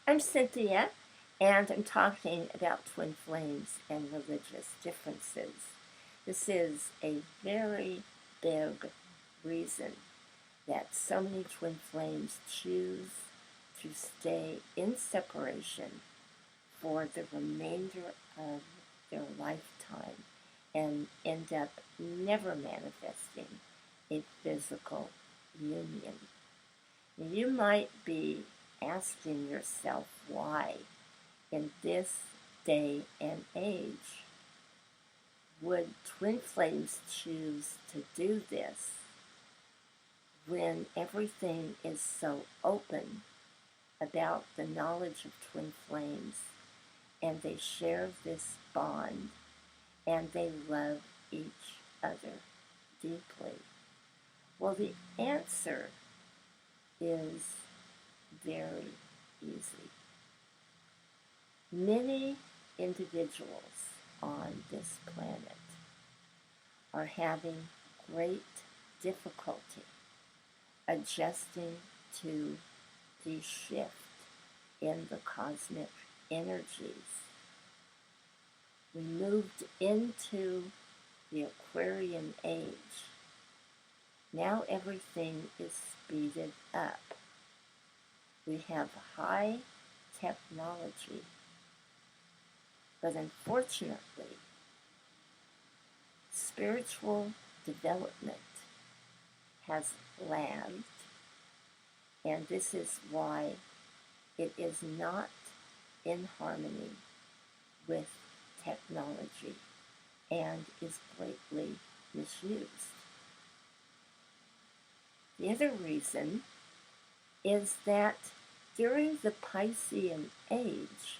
I'm Cynthia, and I'm talking about twin flames and religious differences. This is a very big reason that so many twin flames choose to stay in separation for the remainder of their lifetime and end up never manifesting a physical union. You might be asking yourself why, in this day and age, would twin flames choose to do this when everything is so open about the knowledge of twin flames and they share this bond and they love each other deeply? Well, the answer is very easy. Many individuals on this planet are having great difficulty adjusting to the shift in the cosmic energies. We moved into the Aquarian age. Now everything is speeded up. We have high technology, but unfortunately, spiritual development has lagged, and this is why it is not in harmony with technology and is greatly misused. The other reason is that during the Piscean age,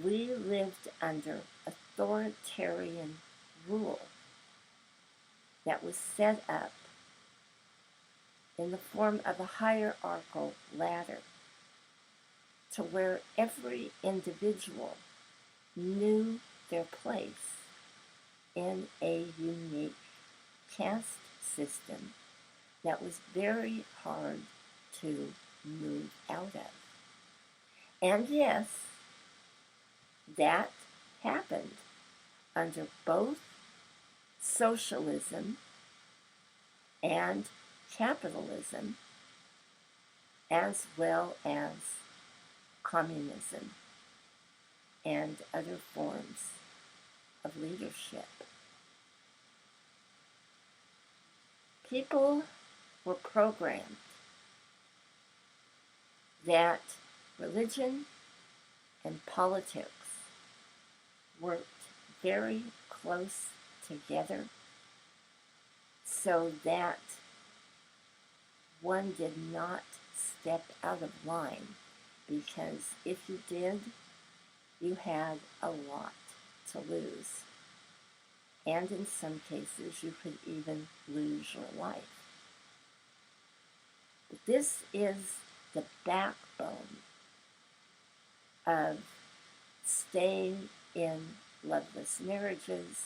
we lived under authoritarian rule that was set up in the form of a hierarchical ladder to where every individual knew their place in a unique caste system that was very hard to move out of. And yes, that happened under both socialism and capitalism, as well as communism and other forms of leadership. People were programmed that religion and politics worked very close together so that one did not step out of line, because if you did, you had a lot to lose. And in some cases, you could even lose your life. But this is the backbone of staying in loveless marriages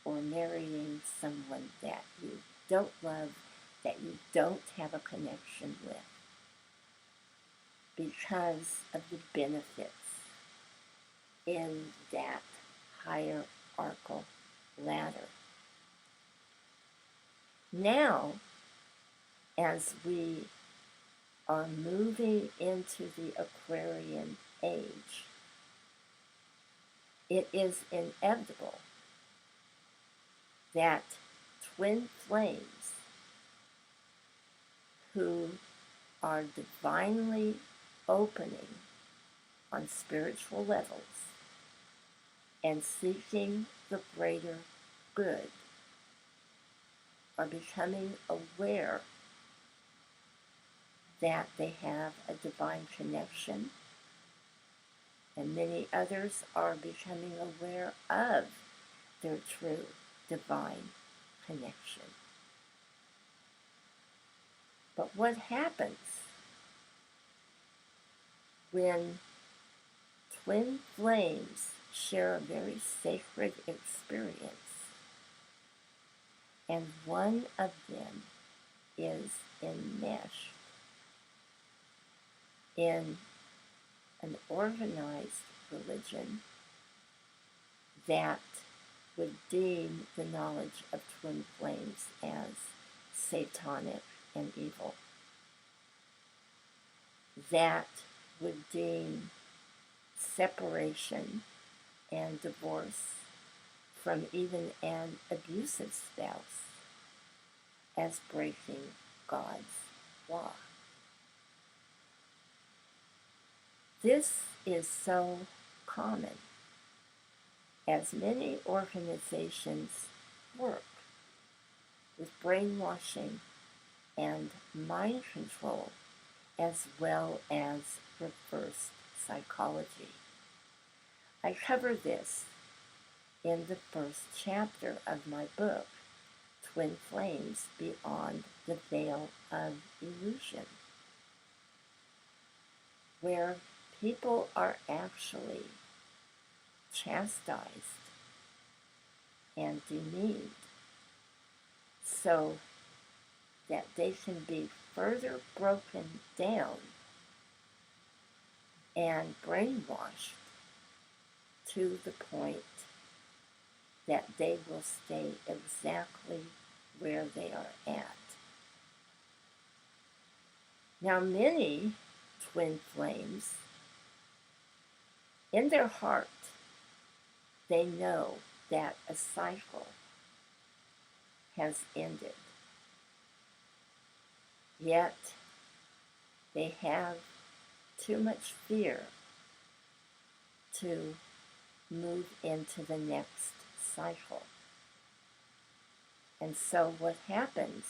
or marrying someone that you don't love, that you don't have a connection with, because of the benefits in that hierarchical ladder. Now, as we are moving into the Aquarian age, it is inevitable that twin flames who are divinely opening on spiritual levels and seeking the greater good are becoming aware that they have a divine connection, and many others are becoming aware of their true divine connection. But what happens when twin flames share a very sacred experience and one of them is enmeshed in an organized religion that would deem the knowledge of twin flames as satanic and evil, that would deem separation and divorce from even an abusive spouse as breaking God's law. This is so common as many organizations work with brainwashing and mind control as well as reverse psychology. I cover this in the first chapter of my book, Twin Flames Beyond the Veil of Illusion, where people are actually chastised and demeaned so that they can be further broken down and brainwashed to the point that they will stay exactly where they are at. Now, many twin flames, in their heart, they know that a cycle has ended. Yet, they have too much fear to move into the next cycle. And so what happens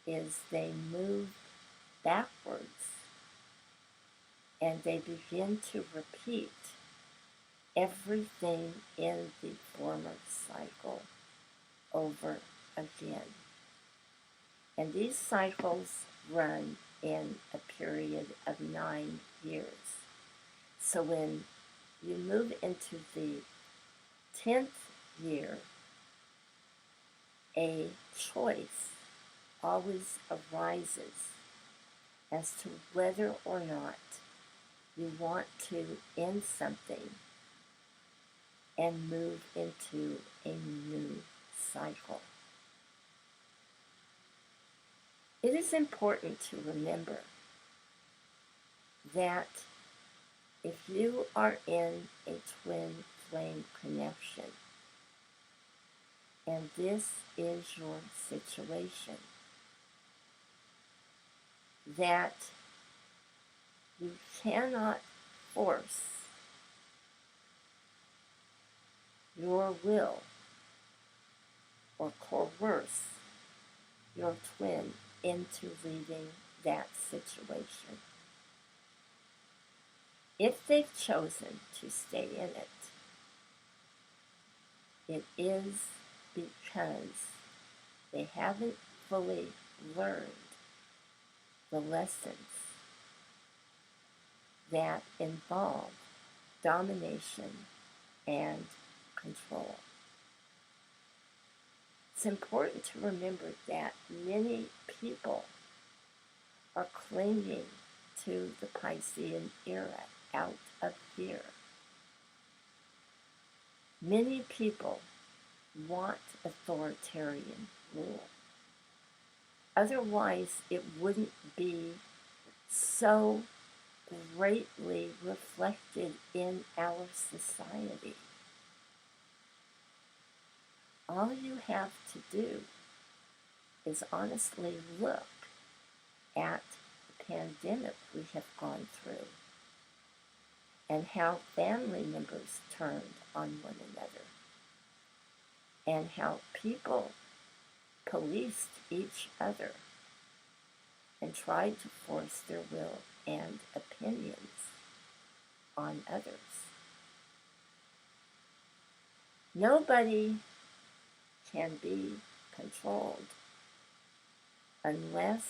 is they move backwards and they begin to repeat everything in the former cycle over again. And these cycles run in a period of 9 years. So when you move into the 10th year, a choice always arises as to whether or not you want to end something and move into a new cycle. It is important to remember that if you are in a twin flame connection, and this is your situation, that you cannot force your will or coerce your twin into leaving that situation. If they've chosen to stay in it, it is because they haven't fully learned the lessons that involve domination and control. It's important to remember that many people are clinging to the Piscean era out of fear. Many people want authoritarian rule. Otherwise, it wouldn't be so greatly reflected in our society. All you have to do is honestly look at the pandemic we have gone through and how family members turned on one another and how people policed each other and tried to force their will and opinions on others. Nobody can be controlled unless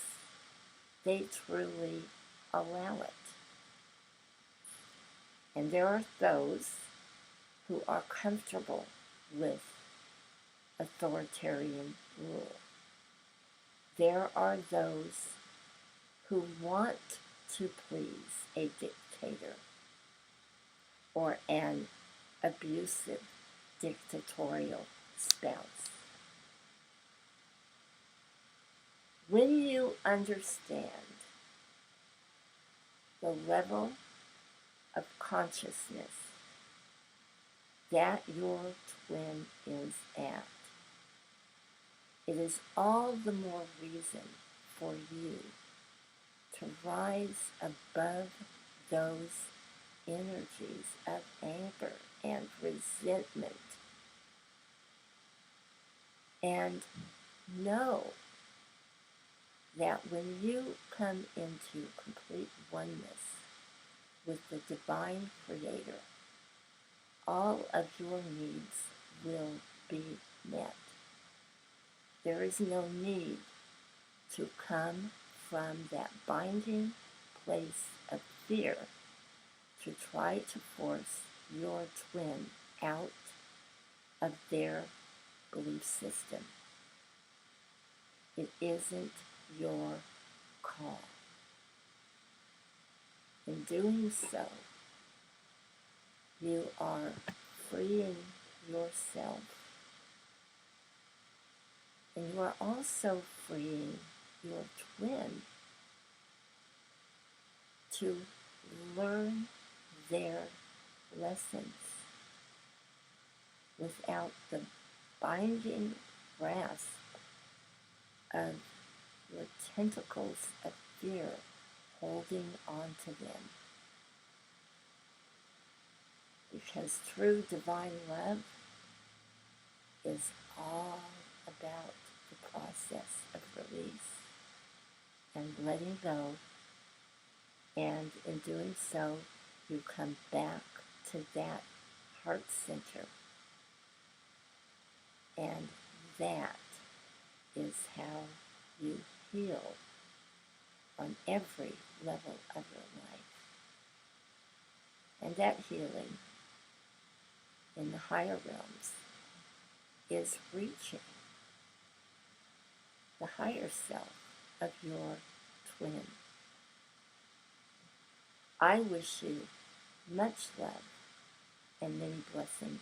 they truly allow it. And there are those who are comfortable with authoritarian rule. There are those who want to please a dictator or an abusive dictatorial spouse. When you understand the level of consciousness that your twin is at, it is all the more reason for you to rise above those energies of anger and resentment and know that when you come into complete oneness with the divine creator, all of your needs will be met. There is no need to come from that binding place of fear to try to force your twin out of their belief system. It isn't your call. In doing so, you are freeing yourself, and you are also freeing your twin to learn their lessons without the binding grasp of your tentacles of fear holding on to them. Because true divine love is all about the process of release and letting go, and in doing so, you come back to that heart center, and that is how you heal on every level of your life. And that healing in the higher realms is reaching the higher self of your twin. I wish you much love and many blessings.